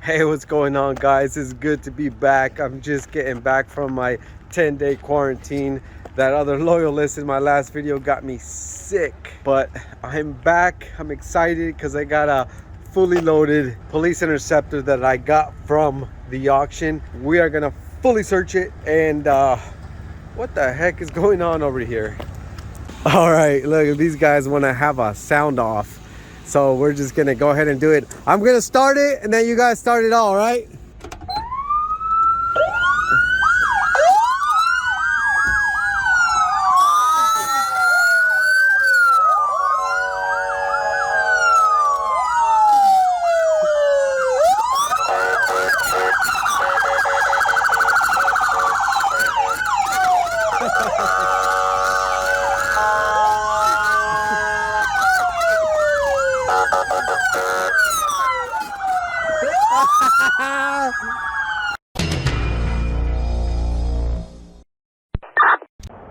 Hey, what's going on, guys? It's good to be back. I'm just getting back from my 10-day quarantine. That other loyalist in my last video got me sick, but I'm back. I'm excited because I got a fully loaded police interceptor that I got from the auction. We are gonna fully search it, and what the heck is going on over here? All right, look, these guys want to have a sound off, so we're just gonna go ahead and do it. I'm gonna start it, and then you guys start it all, right?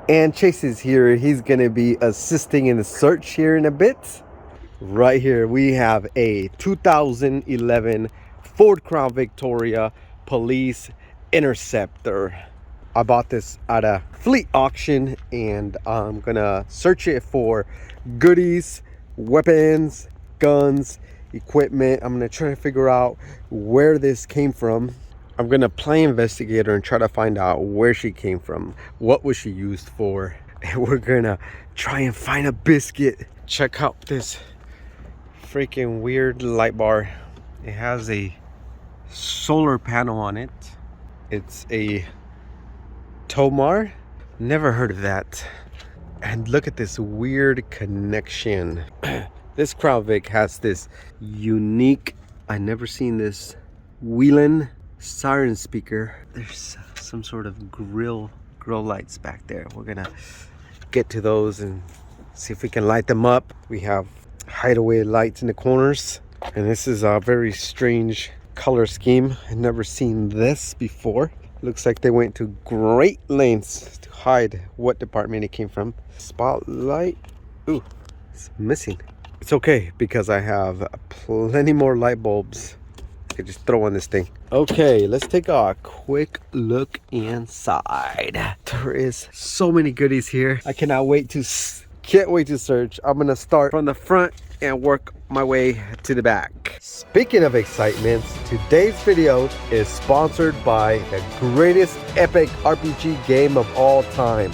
And Chase is here. He's gonna be assisting in the search here in a bit. Right here we have a 2011 Ford Crown Victoria police interceptor. I bought this at a fleet auction, and I'm gonna search it for goodies, weapons, guns, equipment. I'm gonna try to figure out where this came from. I'm gonna play investigator and try to find out where she came from, what was she used for, and we're gonna try and find a biscuit. Check out this freaking weird light bar. It has a solar panel on it. It's a Tomar. Never heard of that. And look at this weird connection. This Crown Vic has this unique, I never seen this, Wheelin' siren speaker. There's some sort of grill lights back there. We're gonna get to those and see if we can light them up. We have hideaway lights in the corners, and this is a very strange color scheme. I've never seen this before. Looks like they went to great lengths to hide what department it came from. Spotlight. Ooh, it's missing. It's okay because I have plenty more light bulbs I could just throw on this thing. Okay, let's take a quick look inside. There is so many goodies here. I can't wait to search. I'm gonna start from the front and work my way to the back. Speaking of excitement, today's video is sponsored by the greatest epic RPG game of all time,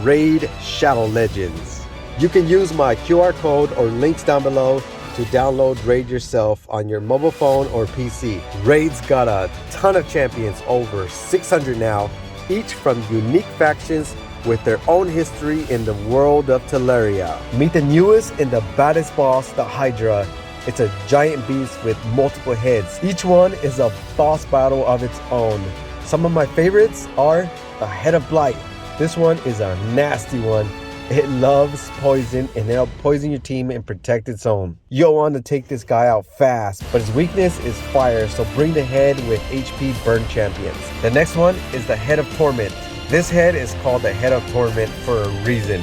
Raid Shadow Legends. You can use my QR code or links down below to download Raid yourself on your mobile phone or PC. Raid's got a ton of champions, over 600 now, each from unique factions with their own history in the world of Teleria. Meet the newest and the baddest boss, the Hydra. It's a giant beast with multiple heads. Each one is a boss battle of its own. Some of my favorites are the Head of Blight. This one is a nasty one. It loves poison, and it'll poison your team and protect its own. You'll want to take this guy out fast, but his weakness is fire, so bring the head with HP burn champions. The next one is the Head of Torment. This head is called the Head of Torment for a reason.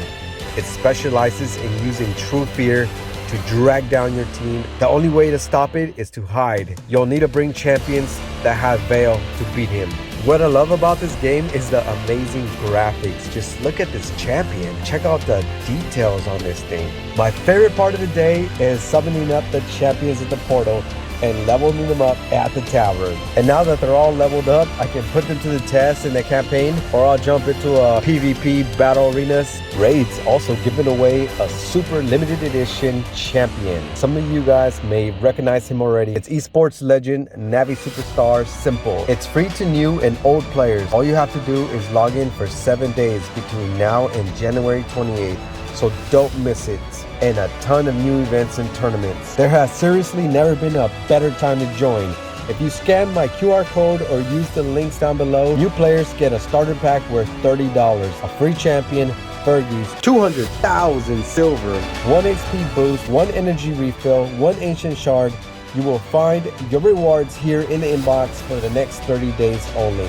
It specializes in using true fear to drag down your team. The only way to stop it is to hide. You'll need to bring champions that have Veil to beat him. What I love about this game is the amazing graphics. Just look at this champion. Check out the details on this thing. My favorite part of the day is summoning up the champions at the portal and leveling them up at the tavern. And now that they're all leveled up, I can put them to the test in the campaign, or I'll jump into a PvP battle arenas. Raid's also giving away a super limited edition champion. Some of you guys may recognize him already. It's esports legend Navi Superstar Simple. It's free to new and old players. All you have to do is log in for 7 days between now and January 28th. So don't miss it. And a ton of new events and tournaments. There has seriously never been a better time to join. If you scan my QR code or use the links down below, new players get a starter pack worth $30, a free champion, Fergie's, 200,000 silver, 1 HP boost, 1 energy refill, 1 ancient shard. You will find your rewards here in the inbox for the next 30 days only.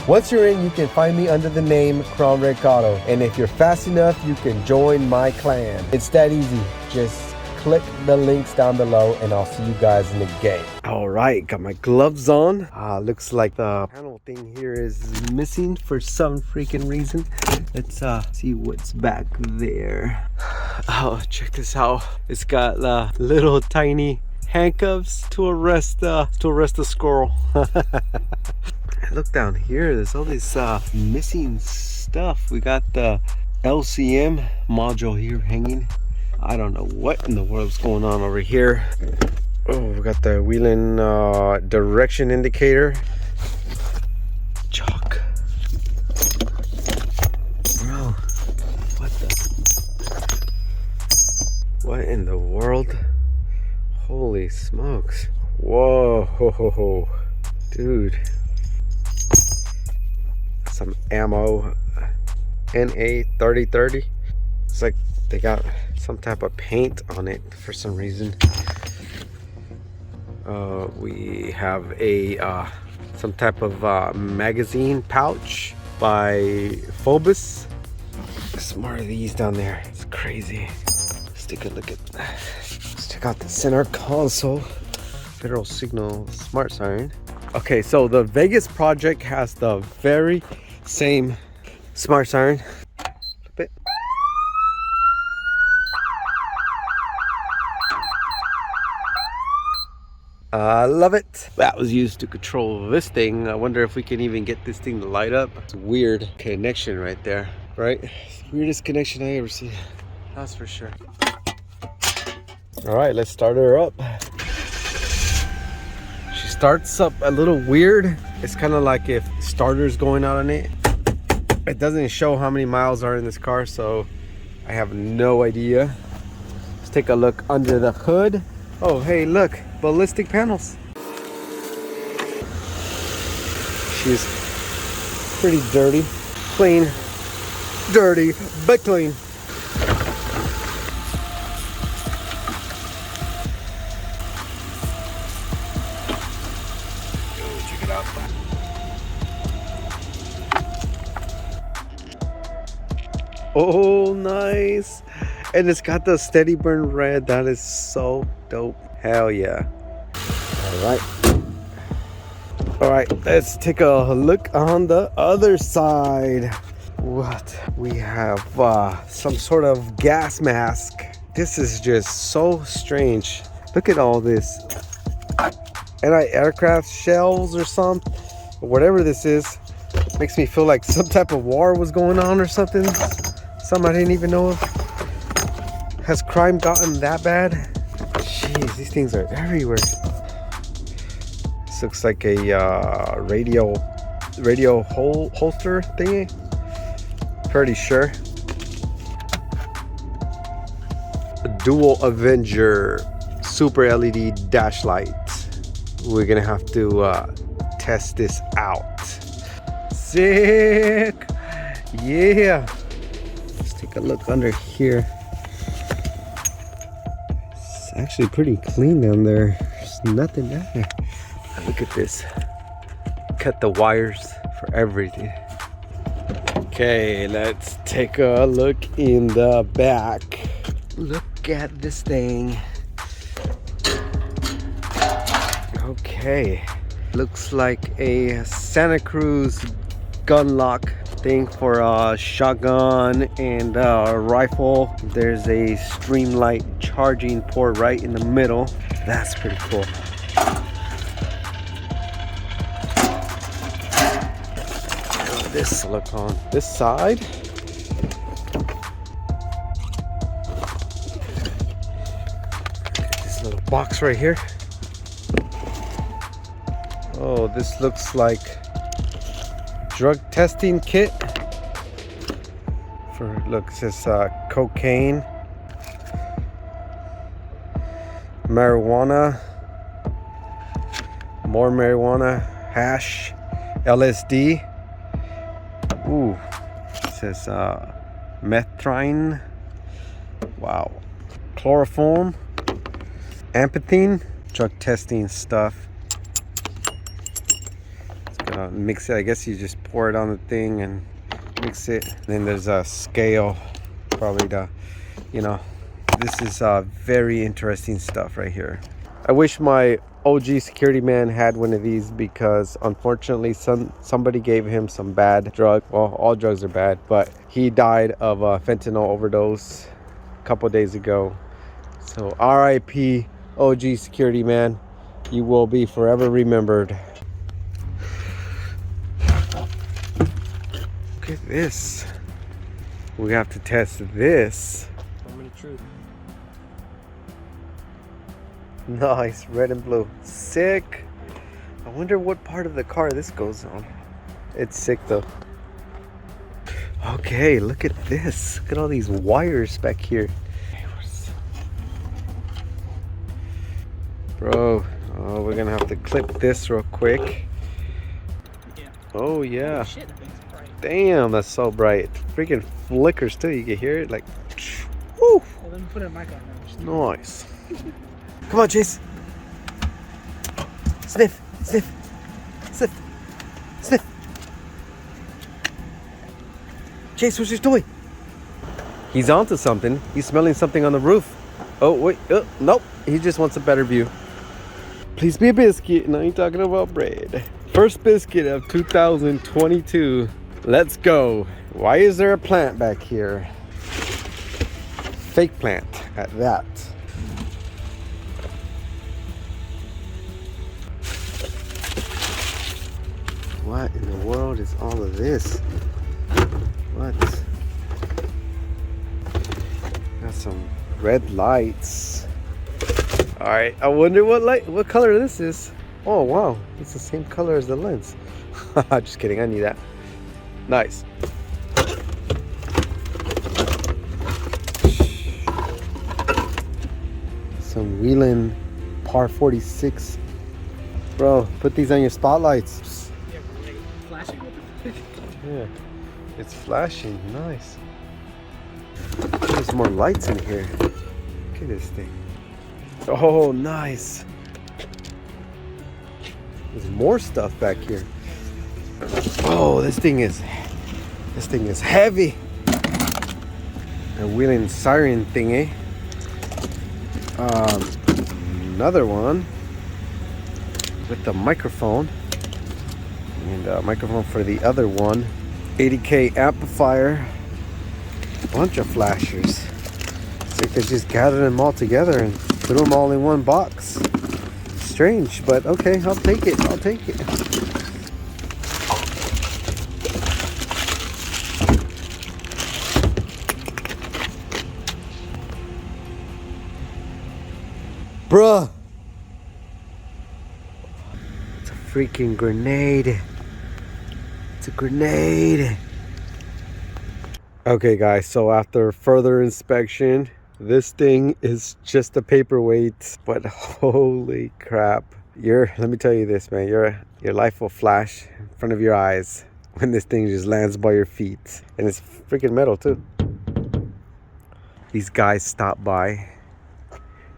Once you're in, you can find me under the name Crown Recado, and if you're fast enough, you can join my clan. It's that easy. Just click the links down below and I'll see you guys in the game. All right, got my gloves on. Looks like the panel thing here is missing for some freaking reason. Let's see what's back there. Oh, check this out. It's got little tiny handcuffs to arrest the squirrel. Look down here, there's all this missing stuff. We got the LCM module here hanging. I don't know what in the world's going on over here. Oh, we got the wheeling direction indicator. Chalk. Bro, what in the world? Holy smokes. Whoa, ho, ho, ho. Dude. Some ammo. NA 3030. It's like they got some type of paint on it for some reason. We have a some type of magazine pouch by Phobos. Some more of these down there. It's crazy. Let's take a look at. Let's check out the center console. Federal Signal smart siren. Okay, so the Vegas project has the very same smart siren. Flip it. I love it. That was used to control this thing. I wonder if we can even get this thing to light up. It's a weird connection right there, right? Weirdest connection I ever seen. That's for sure. All right, let's start her up. She starts up a little weird. It's kind of like if starter's going out on it. It doesn't show how many miles are in this car, so I have no idea. Let's take a look under the hood. Oh, hey, look, ballistic panels. She's pretty dirty. Clean, dirty, but clean. Check it out. Oh, nice. And it's got the steady burn red. That is so dope. Hell yeah. All right, let's take a look on the other side. What we have, some sort of gas mask. This is just so strange. Look at all this anti-aircraft shells or something, whatever this is. Makes me feel like some type of war was going on or something. Something I didn't even know of. Has crime gotten that bad? Jeez, these things are everywhere. This looks like a radio holster thingy. Pretty sure. A dual Avenger super LED dash light. We're gonna have to test this out. Sick. Yeah. Let's take a look under here. It's actually pretty clean down there. There's nothing down there. Look at this. Cut the wires for everything. Okay, let's take a look in the back. Look at this thing. Okay, looks like a Santa Cruz gun lock thing for a shotgun and a rifle. There's a Streamlight charging port right in the middle. That's pretty cool. This look on this side. This little box right here. Oh, this looks like drug testing kit for, look, it says cocaine, marijuana, more marijuana, hash, LSD. Ooh, it says methylene. Wow. Chloroform, amphetamine, drug testing stuff. Mix it. I guess you just pour it on the thing and mix it. Then there's a scale, probably to, you know, This is very interesting stuff right here. I wish my OG security man had one of these, because unfortunately somebody gave him some bad drug. Well, all drugs are bad, but he died of a fentanyl overdose a couple days ago. So RIP OG security man, you will be forever remembered. Look at this. We have to test this. Moment of truth. Nice, red and blue. Sick. I wonder what part of the car this goes on. It's sick though. Okay, look at this. Look at all these wires back here. Bro, oh, we're gonna have to clip this real quick. Yeah. Oh yeah. Holy shit, that thing's bright. Damn, that's so bright. Freaking flickers too. You can hear it like. Woo. Well, let me put a mic on now. Nice. Come on, Chase. Sniff, sniff, sniff, sniff. Chase, what's your toy? He's onto something. He's smelling something on the roof. Oh, wait. Nope. He just wants a better view. Please be a biscuit. And I ain't talking about bread. First biscuit of 2022. Let's go. Why is there a plant back here? Fake plant at that. What in the world is all of this? What? Got some red lights. All right, I wonder what color this is. Oh wow, it's the same color as the lens. Just kidding, I knew that. Nice. Some Wheeling Par 46. Bro, put these on your spotlights. Yeah, like flashing with it. Yeah, it's flashing. Nice. There's more lights in here. Look at this thing. Oh, nice. There's more stuff back here. Oh, this thing is heavy. A Wheeling siren thingy. Another one with the microphone, and a microphone for the other one. 80K amplifier. Bunch of flashers. It's like they just gathered them all together and threw them all in one box. Strange, but okay, I'll take it. I'll take it. Bruh. It's a freaking grenade. It's a grenade. Okay guys, so after further inspection, this thing is just a paperweight, but holy crap. Let me tell you this, man, your life will flash in front of your eyes when this thing just lands by your feet. And it's freaking metal too. These guys stopped by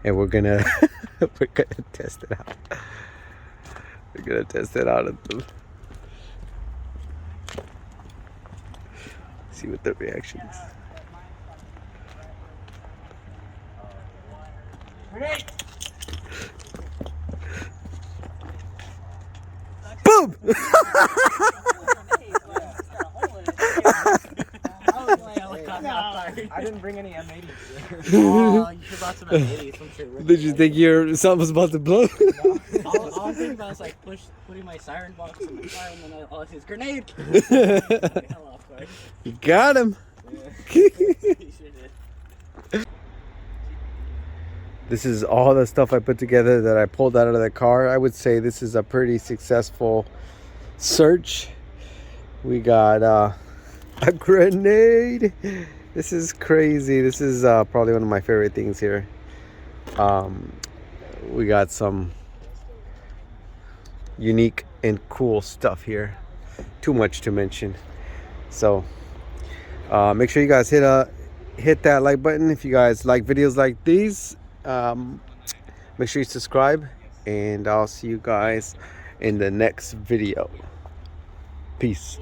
and we're gonna test it out. We're gonna test it out at them. See what the reaction is. Boom! I didn't bring any M80s. Oh, you should brought some M80s. Did you think something was about to blow? No. All I'm thinking about is like putting my siren box in the fire, and then all I see is grenade. You got him. Yeah. This is all the stuff I put together that I pulled out of the car. I would say this is a pretty successful search. We got a grenade. This is crazy. This is probably one of my favorite things here. We got some unique and cool stuff here. Too much to mention. So make sure you guys hit that like button if you guys like videos like these. Make sure you subscribe, and I'll see you guys in the next video. Peace.